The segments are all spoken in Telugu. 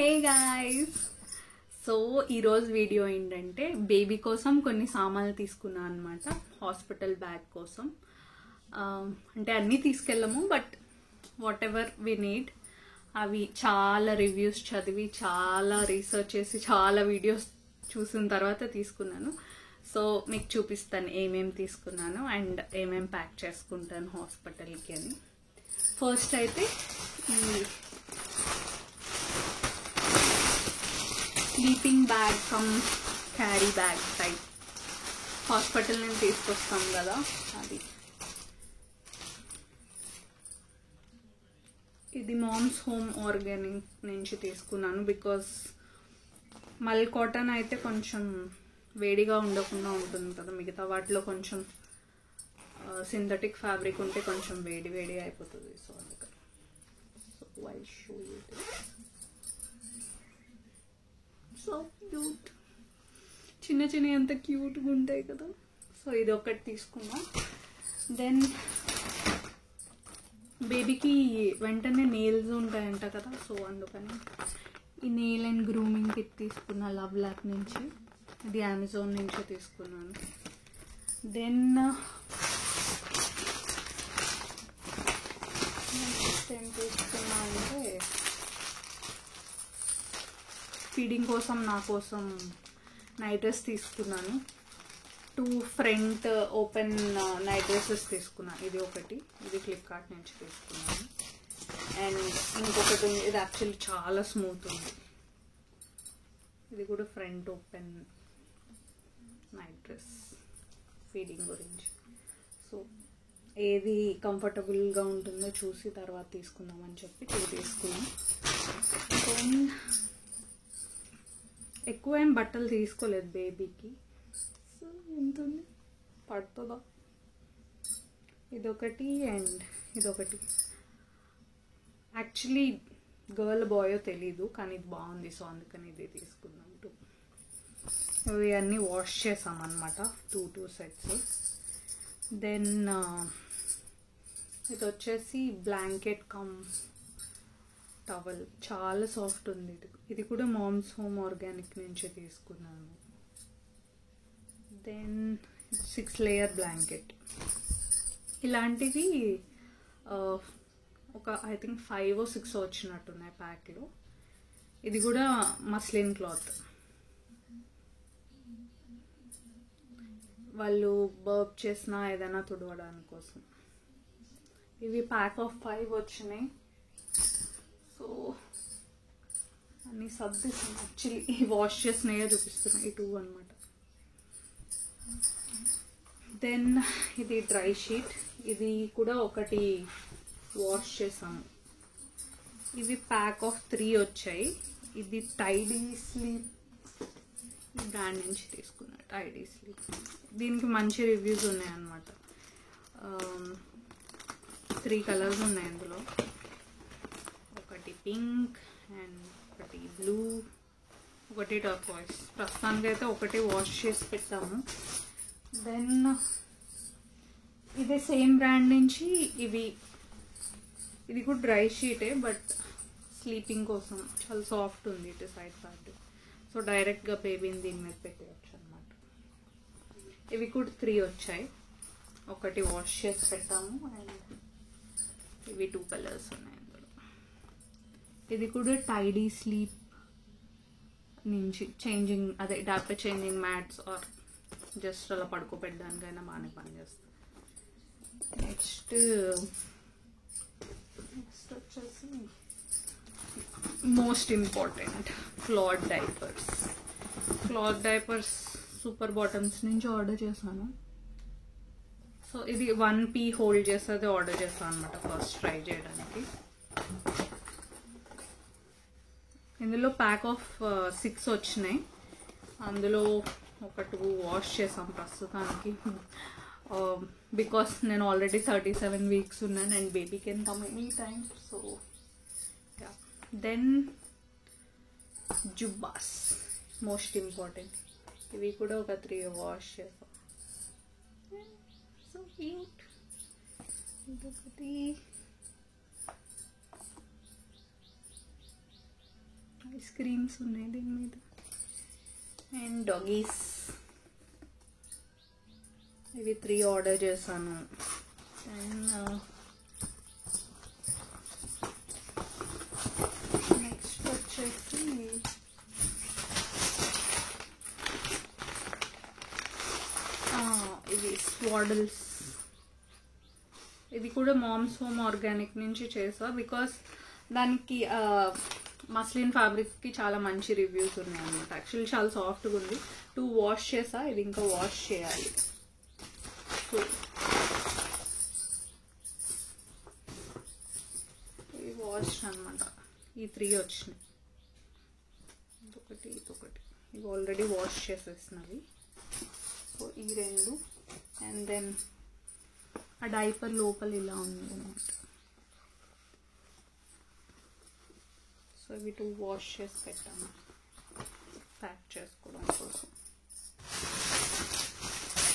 హే గాయ్స్, సో ఈరోజు వీడియో ఏంటంటే బేబీ కోసం కొన్ని సామాన్లు తీసుకున్నాను అనమాట. హాస్పిటల్ బ్యాగ్ కోసం. అంటే అన్నీ తీసుకెళ్ళము, but whatever we need అవి చాలా రివ్యూస్ చదివి, చాలా రీసెర్చ్ చేసి, చాలా వీడియోస్ చూసిన తర్వాత తీసుకున్నాను. సో మీకు చూపిస్తాను ఏమేమి తీసుకున్నాను అండ్ ఏమేమి ప్యాక్ చేసుకుంటాను హాస్పిటల్కి అని. ఫస్ట్ అయితే ఈ sleeping bag come carry bag type hospital నుంచి తీసుకొస్తాం కదా, అది. ఇది మామ్స్ హోమ్ ఆర్గానిక్ నుంచి తీసుకున్నాను. బికాస్ మల్ కాటన్ అయితే కొంచెం వేడిగా ఉండకుండా ఉంటుంది కదా, మిగతా వాటిలో కొంచెం సింథటిక్ ఫ్యాబ్రిక్ ఉంటే కొంచెం వేడి వేడి అయిపోతుంది. సో అందుకని I show you so cute, చిన్న చిన్న ఎంత క్యూట్గా ఉంటాయి కదా. సో ఇది ఒకటి తీసుకున్నా. దెన్ బేబీకి వెంటనే నెయిల్స్ ఉంటాయంట కదా, సో అందుకని ఈ నెయిల్ అండ్ గ్రూమింగ్ కిట్ తీసుకున్నా లవ్ ల్యాక్ నుంచి. ఇది అమెజాన్ నుంచి తీసుకున్నాను. దెన్ నెక్స్ట్ ఏం తీసుకున్నా అంటే ఫీడింగ్ కోసం నా కోసం నైట్ డ్రెస్ తీసుకున్నాను. 2 ఫ్రంట్ ఓపెన్ నైట్ డ్రెస్సెస్ తీసుకున్నాను. ఇది ఒకటి, ఇది ఫ్లిప్కార్ట్ నుంచి తీసుకున్నాను. అండ్ ఇంకొకటి ఉంది, ఇది యాక్చువల్లీ చాలా స్మూత్ ఉంది. ఇది కూడా front open night dress feeding గురించి. సో ఏది కంఫర్టబుల్గా ఉంటుందో చూసి తర్వాత తీసుకుందామని చెప్పి 2 తీసుకున్నాం. దెన్ ఎక్కువ ఏం బట్టలు తీసుకోలేదు బేబీకి. సో ఎంత ఉంది పడుతుందా, ఇదొకటి అండ్ ఇదొకటి. యాక్చువల్లీ గర్ల్ బాయో తెలీదు, కానీ ఇది బాగుంది, సో అందుకని ఇది తీసుకున్నాం. 2 ఇవి అన్నీ వాష్ చేసామన్నమాట, 2 సెట్స్. దెన్ ఇది వచ్చేసి బ్లాంకెట్ కమ్ టవల్, చాలా సాఫ్ట్ ఉంది. ఇది కూడా మామ్స్ హోమ్ ఆర్గానిక్ నుంచి తీసుకున్నాను. Then 6 layer blanket. ఇలాంటివి ఒక ఐ థింక్ 5 or 6 వచ్చినట్టున్నాయి ప్యాక్లో. ఇది కూడా మస్లిన్ క్లాత్. వాళ్ళు బర్బ్ చేసిన ఏదైనా తుడవడానికి కోసం. ఇవి ప్యాక్ ఆఫ్ 5 వచ్చినాయి. సో అన్నీ సర్దిస్తున్నాయి. యాక్చువల్లీ వాష్ చేసినాయే చూపిస్తున్నాయి, ఈ 2 అనమాట. దెన్ ఇది డ్రై షీట్, ఇది కూడా ఒకటి వాష్ చేసాము. ఇవి ప్యాక్ ఆఫ్ 3 వచ్చాయి. ఇది టైడీ స్లీప్, ఈ బ్రాండ్ నుంచి తీసుకున్నా. టైడీ స్లీప్ దీనికి మంచి రివ్యూస్ ఉన్నాయన్నమాట. 3 కలర్స్ ఉన్నాయి అందులో. ఒకటి పింక్ అండ్ ఒకటి బ్లూ, ఒకటి టర్కోయిస్. ప్రస్తుతానికి అయితే ఒకటి వాష్ చేసి పెట్టాము. దెన్ ఇదే సేమ్ బ్రాండ్ నుంచి ఇది కూడా డ్రై షీటే, బట్ స్లీపింగ్ కోసం చాలా సాఫ్ట్ ఉంది. ఇటు సైడ్ పార్ట్, సో డైరెక్ట్గా బేబీని దీని మీద పెట్టేయచ్చు అనమాట. ఇవి కూడా 3 వచ్చాయి. ఒకటి వాష్ చేసి పెట్టాము అండ్ ఇవి 2 కలర్స్ ఉన్నాయి అందులో. ఇది కూడా టైడీ స్లీప్ నుంచి చేంజింగ్, అదే doctor changing mats or just అలా పడుకోబెట్టడానికైనా బాగానే పనిచేస్తుంది. నెక్స్ట్ వచ్చేసి most important cloth diapers. Cloth diapers super bottoms నుంచి ఆర్డర్ చేశాను. సో ఇది 1p హోల్డ్ చేసేది ఆర్డర్ చేశాను అనమాట, ఫస్ట్ ట్రై చేయడానికి. ఇందులో ప్యాక్ ఆఫ్ 6 వచ్చినాయి. అందులో ఒక 2 వాష్ చేసాం ప్రస్తుతానికి. బికాస్ నేను ఆల్రెడీ 37 వీక్స్ ఉన్నాను and baby can come any time. So then జుబ్బాస్ మోస్ట్ ఇంపార్టెంట్. ఇవి కూడా ఒక 3 వాష్ చేసాం. So cute. ఇదొకటి ఐస్ క్రీమ్స్ ఉన్నాయి దీని మీద. అండ్ డాగీస్ ఇవి 3 ఆర్డర్ చేశాను. అండ్ నెక్స్ట్ వచ్చేసి ఇవి స్వాడల్స్. ఇది కూడా మామ్స్ హోమ్ ఆర్గానిక్ నుంచి చేసా, బికాస్ దానికి మస్లిన్ ఫ్యాబ్రిక్కి చాలా మంచి రివ్యూస్ ఉన్నాయి అన్నమాట. యాక్చువల్లీ చాలా సాఫ్ట్గా ఉంది. 2 వాష్ చేసా, ఇది ఇంకా వాష్ చేయాలి. సో ఇది వాష్ అనమాట. ఈ 3 వచ్చినాయి, ఇదొకటి ఇవి ఆల్రెడీ వాష్ చేసేసినవి. సో ఈ 2 అండ్ దెన్ ఆ డైపర్ లోపల ఇలా ఉంది అన్నమాట. సో ఇవి 2 వాష్ చేసి పెట్టాను ప్యాక్ చేసుకోవడం కోసం.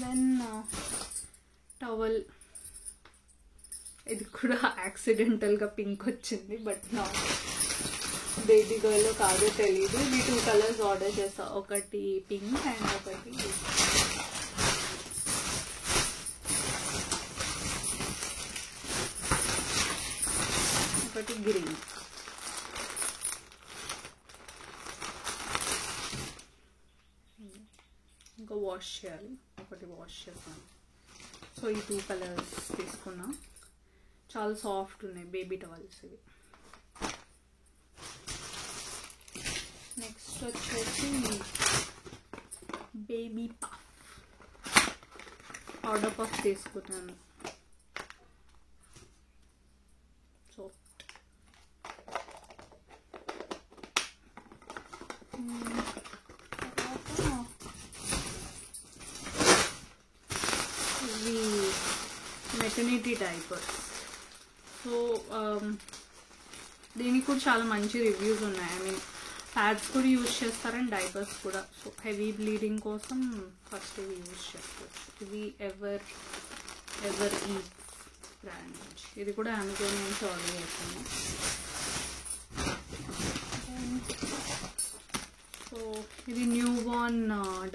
దెన్ టవల్, ఇది కూడా యాక్సిడెంటల్గా పింక్ వచ్చింది, బట్ నా బేబీ గర్ల్ కాదో తెలీదు. ఇవి 2 కలర్స్ ఆర్డర్ చేసా, ఒకటి పింక్ అండ్ ఒకటి గ్రీన్. ఇంకా వాష్ చేయాలి, ఒకటి వాష్ చేస్తాను. సో ఈ 2 కలర్స్ తీసుకున్నా, చాలా సాఫ్ట్ ఉన్నాయి బేబీ టవల్స్ ఇవి. నెక్స్ట్ వచ్చేసి బేబీ పౌడర్ పఫ్ తీసుకున్నాను. సాఫ్ట్. ఇవి మెటర్నిటీ డైపర్స్. సో దీనికి కూడా చాలా మంచి రివ్యూస్ ఉన్నాయి. ఐ మీన్ ప్యాడ్స్ కూడా యూజ్ చేస్తారని డైపర్స్ కూడా. సో హెవీ బ్లీడింగ్ కోసం ఫస్ట్ ఇవి యూజ్ చేసుకోవచ్చు. ఇవి ఎవర్ ఈట్ బ్రాండ్ నుంచి. ఇది కూడా అమెజాన్ నుంచి ఆర్డర్ చేస్తాను. సో ఇది న్యూ బార్న్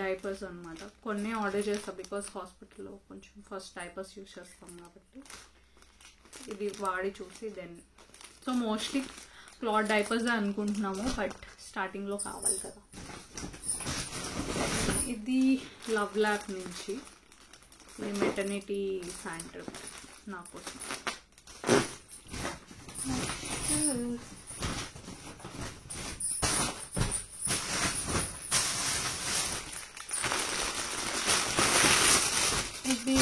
డైపర్స్ అనమాట. కొన్ని ఆర్డర్ చేస్తాం బికాస్ హాస్పిటల్లో కొంచెం ఫస్ట్ డైపర్స్ యూజ్ చేస్తాం కాబట్టి. ఇది వాడి చూసి then so mostly cloth diapers అనుకుంటున్నాము, బట్ స్టార్టింగ్లో కావాలి కదా. ఇది లవ్ ల్యాబ్ నుంచి, ఇది మెటర్నిటీ శానిటరీ నా కోసం. ఇది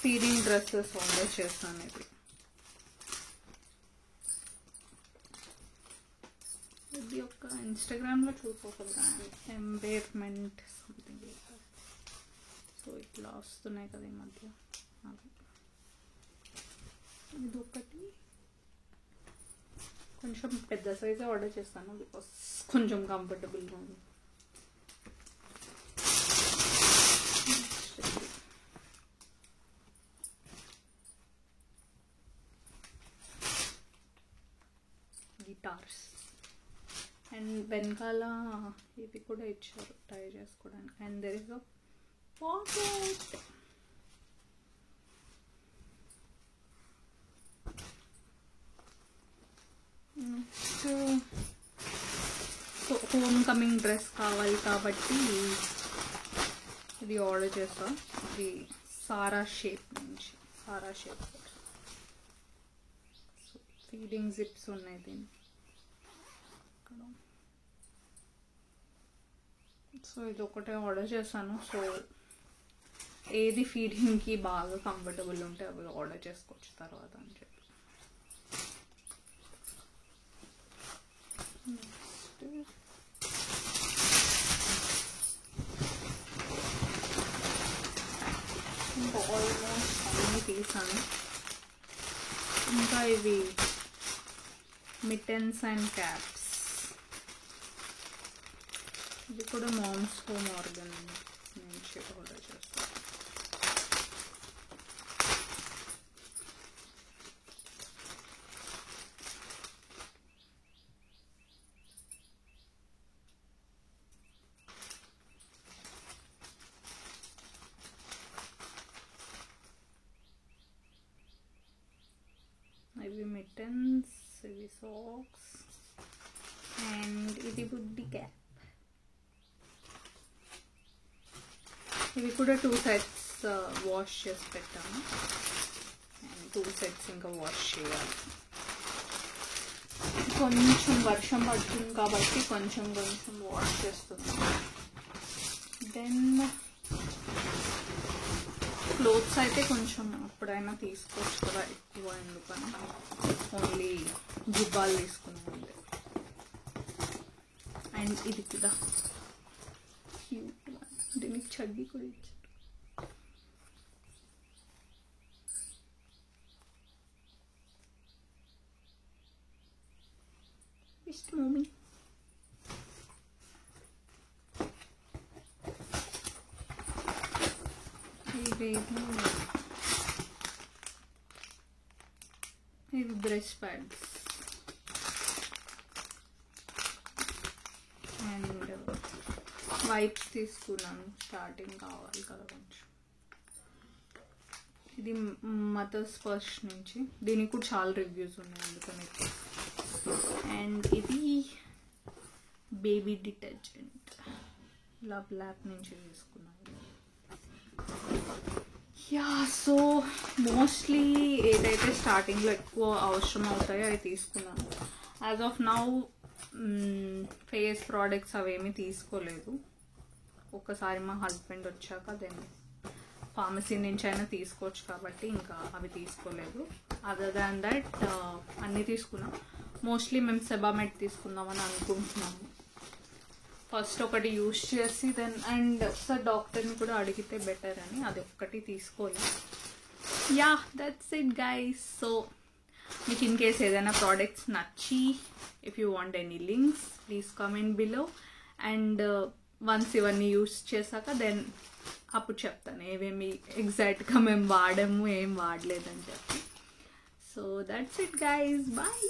ఫీడింగ్ డ్రెస్సెస్ ఆర్డర్ చేస్తాను. ఇది ఒక ఇన్స్టాగ్రామ్లో చూసి ఒక బ్రాండ్ ఎంబేర్మెంట్ సంథింగ్. సో ఇట్లా వస్తున్నాయి కదా ఈ మధ్య. ఇది ఒకటి కొంచెం పెద్ద సైజే ఆర్డర్ చేస్తాను బికాస్ కొంచెం కంఫర్టబుల్గా ఉంది. గిటార్స్ అండ్ వెనకాల ఇది కూడా ఇచ్చారు ట్రై చేసుకోవడానికి. And there is a pocket. So home coming dress కావాలి కాబట్టి ఇది ఆర్డర్ చేస్తా. ఇది సారా షేప్ నుంచి. సో ఫీడింగ్ జిప్స్ ఉన్నాయి దీనికి. సో ఇది ఒకటే ఆర్డర్ చేశాను. సో ఏది ఫీడింగ్కి బాగా కంఫర్టబుల్ ఉంటే అవి ఆర్డర్ చేసుకోవచ్చు తర్వాత అని చెప్పి. ఇంకా ఆల్మోస్ట్ అన్నీ తీసాను. ఇంకా ఇవి మిటెన్స్ అండ్ క్యాప్స్. ఇది కూడా మామ్స్ హోమ్ ఆర్గానిక్ నుంచి ఆర్డర్ చేస్తాను. ఇవి మిట్టన్స్, ఇవి సాక్స్, అండ్ ఇది బుడ్డి క్యాప్. ఇవి కూడా 2 sets వాష్ చేసి పెట్టాను, అండ్ 2 sets ఇంకా వాష్ చేయాలి. కొంచెం వర్షం పడుతుంది కాబట్టి కొంచెం వాష్ చేస్తున్నాను. దెన్ క్లోత్స్ అయితే కొంచెం ఎప్పుడైనా తీసుకోవచ్చు కదా, ఎక్కువ ఎందుకని ఓన్లీ జుబ్బాలు తీసుకున్నాను అంతే. అండ్ ఇది కూడా దీనికి చడ్డీ కూడా ఇచ్చారు. ఇష్ట మమ్మీ. ఇవి బ్రష్ ప్యాడ్స్ అండ్ వైప్స్ తీసుకున్నాను, స్టార్టింగ్ కావాలి కదా కొంచెం. ఇది మదర్స్ ఫస్ట్ నుంచి, దీనికి కూడా చాలా రివ్యూస్ ఉన్నాయి అందుకని. అండ్ ఇది బేబీ డిటర్జెంట్ లవ్ ల్యాబ్ నుంచి తీసుకున్నాను. యా, సో మోస్ట్లీ ఏదైతే స్టార్టింగ్లో ఎక్కువ అవసరం అవుతాయో అవి తీసుకున్నాను. As of now face products అవేమీ తీసుకోలేదు. ఒక్కసారి మా హస్బెండ్ వచ్చాక దెన్ ఫార్మసీ నుంచి అయినా తీసుకోవచ్చు కాబట్టి ఇంకా అవి తీసుకోలేదు. అదర్ దాన్ దట్ అన్నీ తీసుకున్నాం. మోస్ట్లీ మేము సెబామెట్ తీసుకుందామని అనుకుంటున్నాము. ఫస్ట్ ఒకటి యూజ్ చేసి దెన్ అండ్ ఒకసారి డాక్టర్ని కూడా అడిగితే బెటర్ అని అది ఒక్కటి తీసుకోవాలి. Yeah, that's it guys. So మీకు ఇన్ కేస్ ఏదైనా ప్రోడక్ట్స్ నచ్చి if you want any links please comment below. And once ఇవన్నీ యూజ్ చేశాక దెన్ అప్పుడు చెప్తాను ఏమేమి ఎగ్జాక్ట్గా మేము వాడాము ఏం వాడలేదని చెప్పి. So that's it guys, bye.